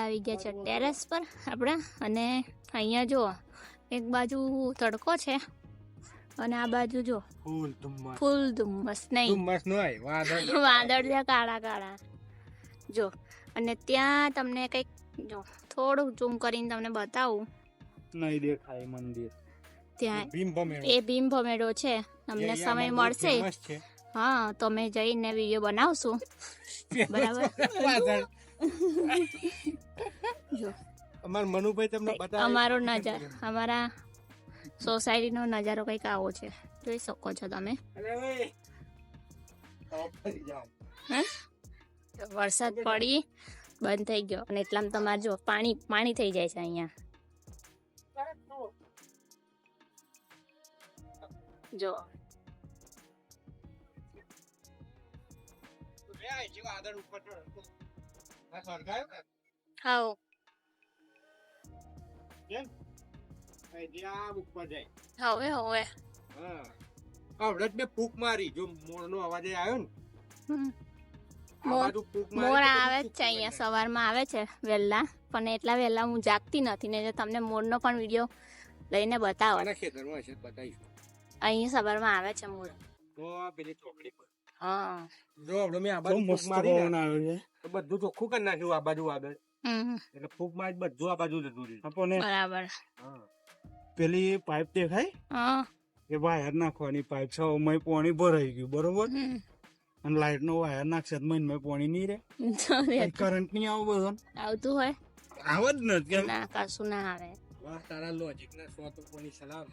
આવી ગયા છે ટેરેસ પર આપણા, અને અહીંયા જો એક બાજુ તડકો છે અને આ બાજુ જો ફૂલ ધુમ્મસ નહીં, વાદળ છે કાળા કાળા જો. અને ત્યાં તમને કંઈક જો થોડું ઝૂમ કરીને તમને બતાવું, નહીં દેખાય મંદિર ત્યાં એ ભીમ ભમેડો છે. તમને સમય મળશે હા તો અમે જઈને વિડીયો બનાવશું બરાબર. જો મનુભાઈ તમને અમારો નજારો, અમારા સોસાયટીનો નજારો કંઈક આવો છે, જોઈ શકો છો તમે. વરસાદ પડી બંધ થઈ ગયો અને એટલામાં તમારે જો પાણી પાણી થઈ જાય છે અહીંયા જો. હાઉ હવે હવે આવડત મેં ફૂંક મારી, જો મોરનો અવાજ આવ્યો ને મોર આવે જ છે અહીંયા, સવારમાં આવે છે વહેલા, પણ એટલા વહેલા હું જાગતી નથી ને તમને મોરનો પણ વિડીયો લઈને બતાવો. અહીંયા સવારમાં આવે છે મોર. હા જો આપણે મેં આ બાજુ ફૂંક મારી ને તો બધું ચોખ્ખું કરી નાખ્યું આ બાજુ આગળ, એટલે ફૂંક મારી બધું આ બાજુ જતું રહ્યું બરાબર. પેલી પાઇપ દેખાય એ વાયર નાખવાની પાઇપ છે, પાણી ભરાઈ ગયું બરોબર, અને લાઈટ નો વાયર નાખશે તો મહિને પાણી નહીં રે, કરંટ નહીં આવું બધું આવતું હોય આવે જ ને કેમ ના કશું ના આવે. વાહ તારા લોજિક ના સો તો કોની સલામ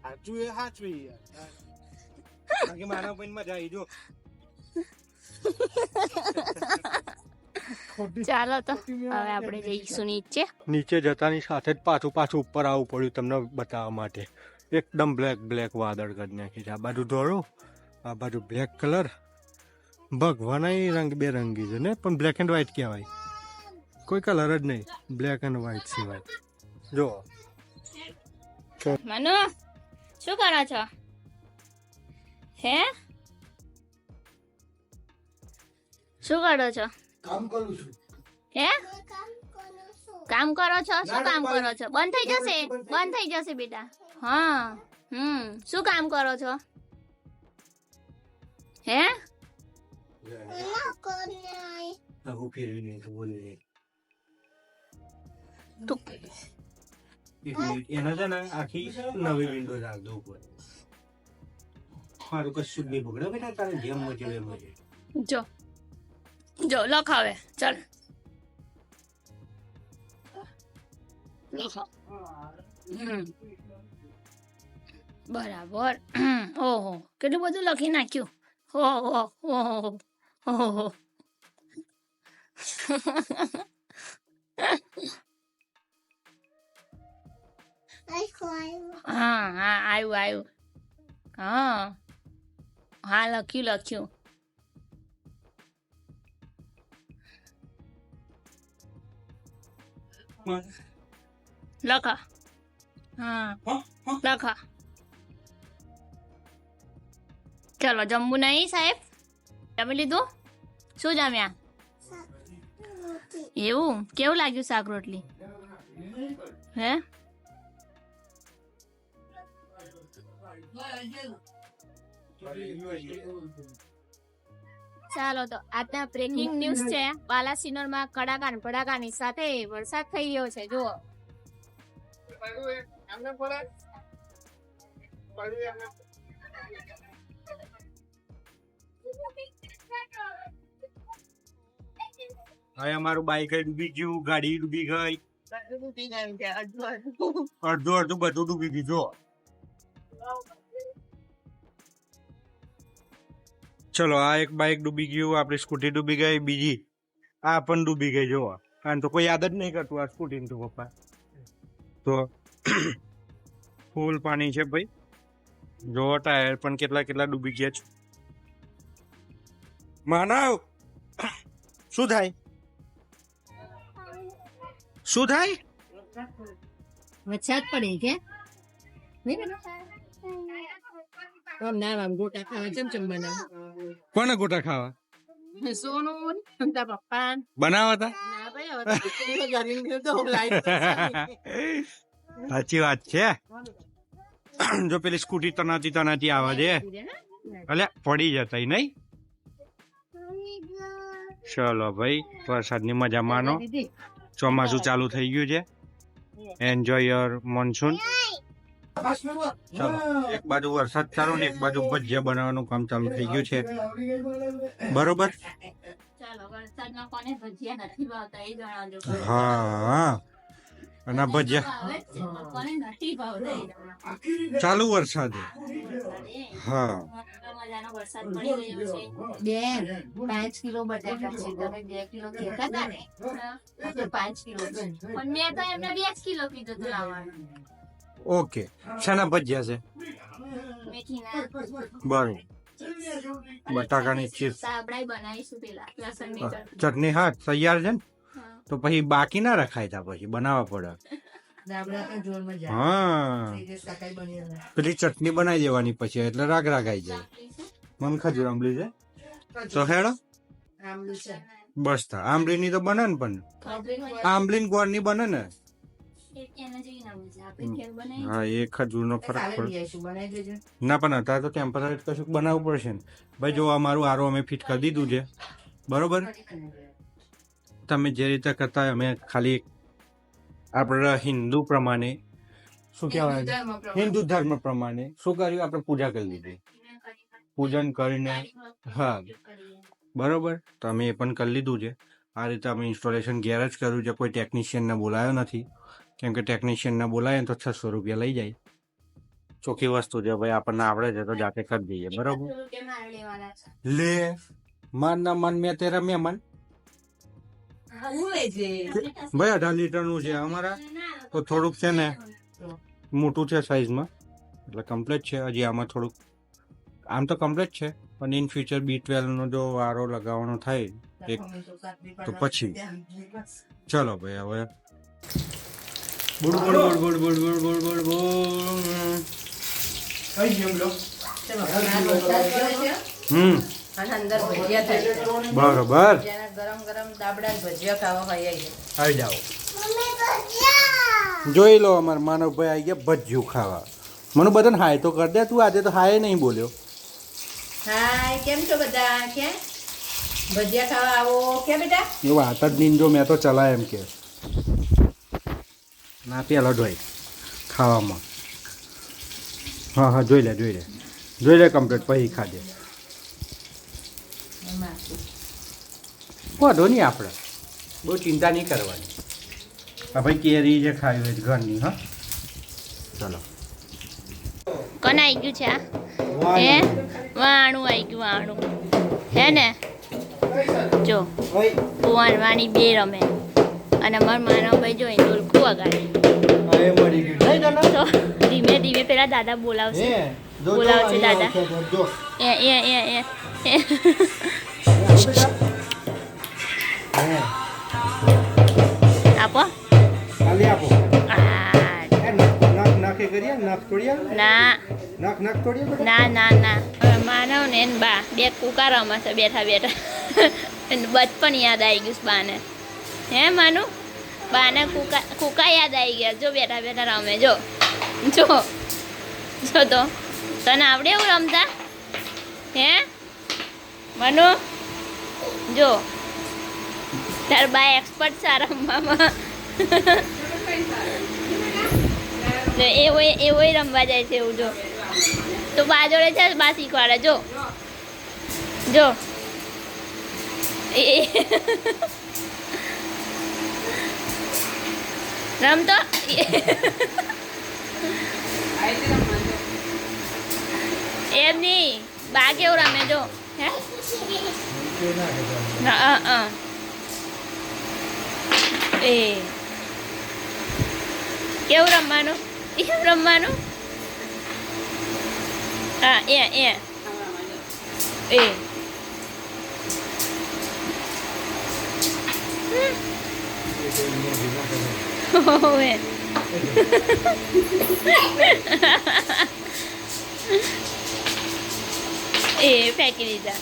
સાચું એ સાચું યાર કે મારા પણ મજા આવી જો. ચાલો તો હવે આપણે જઈશું નીચે. નીચે જતાની સાથે જ પાછું ઉપર આવવું પડ્યું તમને બતાવવા માટે. એકદમ બ્લેક વાદળ કરી નાખી છે, આ બાજુ ધોળું આ બાજુ બ્લેક કલર. ભગવાન રંગબેરંગી છે ને, પણ બ્લેક એન્ડ વ્હાઈટ કહેવાય, કોઈ કલર જ નહીં, બ્લેક એન્ડ વ્હાઈટ સિવાય. જો મનુ શું કરો છો? હે શું કરો છો? કામ કરું છું. હે કામ કરો છો? શું કામ કરો છો? બંધ થઈ જશે, બંધ થઈ જશે બેટા. હા શું કામ કરો છો? હે એના છે ને આખી નવી વિન્ડો રાખજો ઉપર. મારું કશું જ નહીં બગડે બેટા, તારે જેમ મચે એમ મચે. જો લખાવે ચાલ બરાબર. ઓહો કેટલું બધું લખી નાખ્યું. ઓહો હા આવ્યું. હા લખ્યું. લખા લખા. ચલો જમવું નહીં સાહેબ? જમી લીધું? શું જમ્યા? એવું કેવું લાગ્યું શાક રોટલી? હે ચાલો તો આજના બ્રેકિંગ ન્યૂઝ છે. બાલાસિનોરમાં ભડાકાની સાથે વરસાદ થઈ રહ્યો છે. જુઓ હવે અમારું બાઈક ડૂબી ગયું, ગાડી ડૂબી ગઈ, અડધું બધું ડૂબી ગયું. ચલો આ એક બાઈક ડૂબી ગયું, આપણી સ્કૂટી ડૂબી ગઈ, બીજી આ પણ ડૂબી ગઈ. જો કારણ તો કોઈ યાદ જ નહીં કરતું આ સ્કૂટી તો પપ્પા. તો ફૂલ પાણી છે ભાઈ, જો ટાયર પણ કેટલા ડૂબી ગયા છે. માનવ શું થાય? વરસાદ પડે કે ગોટા ખાવા ચમચમ બનાવ. કોને ગોટા ખાવા? સોનું પપ્પા બનાવા હતા? ના ભાઈ સાચી વાત છે. જો પેલી સ્કૂટી તનાતી આવા દે એટલે પડી જતા નહીં. ચલો ભાઈ, વરસાદની મજા માનો. ચોમાસું ચાલુ થઈ ગયું છે. Enjoy your monsoon. ચાલો, એક બાજુ વરસાદ ચાલુ ને એક બાજુ ભજીયા બનાવવાનું કામ ચાલુ થઈ ગયું છે. બરોબર. હા, અને ભજીયા ચાલુ વરસાદ. હા, 5 કિલો બટાકા છે. તમે 2 કિલો કહેતા હતા ને, તો 5 કિલો છે. પણ મેં તો એમને 2 કિલો કીધું હતું લાવવાનું. ઓકે. શાના ભજીયા છે? મેથીના. બરોબર. બટાકાની ચિપ્સ, સાબડાઈ બનાવીશું પેલા લસણની ચટણી. હા, તૈયાર છે ને? તો પછી બાકી ના રખાય તા, પછી બનાવવા પડે. હા, પેલી ચટણી બનાવી દેવાની પછી, એટલે રાગ આઈ જાય. મન ખજૂર આંબલી છે તો હેડો. બસ તા આંબલી ની તો બને ને, પણ આંબલી ગોળ ની બને ને. હા, એ ખજૂર નો ફરક પડે. ના, પણ અત્યારે તો ટેમ્પરરી કશું બનાવવું પડશે ને. ભાઈ જો અમારું આરો અમે ફિટ કરી દીધું છે. બરોબર. તમે જે રીતે કરતા હોય, અમે ખાલી આપણા હિન્દુ પ્રમાણે શું કહેવાય, હિન્દુ ધર્મ પ્રમાણે શું કર્યું, આપણે પૂજા કરી લીધી. પૂજન કરીને, હા બરોબર. તો અમે એ પણ કરી લીધું છે. આ રીતે અમે ઇન્સ્ટોલેશન ઘેર જ કર્યું છે. કોઈ ટેકનિશિયનને બોલાયો નથી, કેમ કે ટેકનિશિયનને બોલાય તો 600 રૂપિયા લઈ જાય. ચોખ્ખી વસ્તુ છે ભાઈ, આપણને આવડે છે તો જાતે કરી દઈએ. બરોબર. લે માન ના માન, મેં તેરા મહેમાન. ભાઈ 18 લીટરનું છે અમારા, તો થોડુંક છે ને મોટું છે સાઈઝમાં, એટલે કમ્પ્લીટ છે. હજી આમાં થોડુંક, આમ તો કમ્પ્લીટ છે, પણ ઇન ફ્યુચર B12 નો જો વારો લગાવવાનો થાય એક તો પછી. ચલો ભાઈ, હવે બોલ બોલ બોલ બોલ બોલ બોલ બોલ બોલ બોલ. અંદર ભજીયા થાય. બરોબર. ગરમ ગરમ દાબડા ભજીયા ખાવા આવી જાઓ. જોઈ લો, અમારા માનવભાઈ આવી ગયા ભજીયું ખાવા. મને બધાને હાય તો કરી દે. તું આજે તો હાય નહીં બોલ્યો. હાય, કેમ છો બધા? કે ભજીયા ખાવા આવો કે બેટા? એ વાત જ નહીં. જો મેં તો ચલાય એમ કે ના પેલો જોઈ ખાવામાં. હા હા, જોઈ લે કમ્પ્લીટ પછી ખાધે. વાંધો નહીં, આપણે બહુ ચિંતા નહીં કરવાની. હા ભાઈ, કેરી જે ખાવી હોય ઘરની. હા, ચલો. કોને આવી ગયું છે આ? હે, વાણું આવી ગયું, વાણું હે ને. જો વાણી બે રમે, અને મારા માનવભાઈ જો ઢોલકું વગાડે. તો ધીમે ધીમે પેલા દાદા બોલાવશે દાદા. આપો ના માનવ ને બા બે કુકા રમે છે બેઠા બચપન યાદ આવી ગયું બાને. હે માનું, બાને કુકા યાદ આવી ગયા. જો બેઠા રમે. જો તો તને આવડે એવું રમતા? હે મનુ, જો તાર બા એક્સપર્ટ છે રમવામાં. એવો રમવા જાય છે એવું. જો તો બા જોડે છે, બા શીખવાડે. જો રમતો. એમ નહીં, બા કેવું રમે. જો હે એ કેવું રમવાનું? એમ રમવાનું. હા, એ એ ફેંકી દીધા.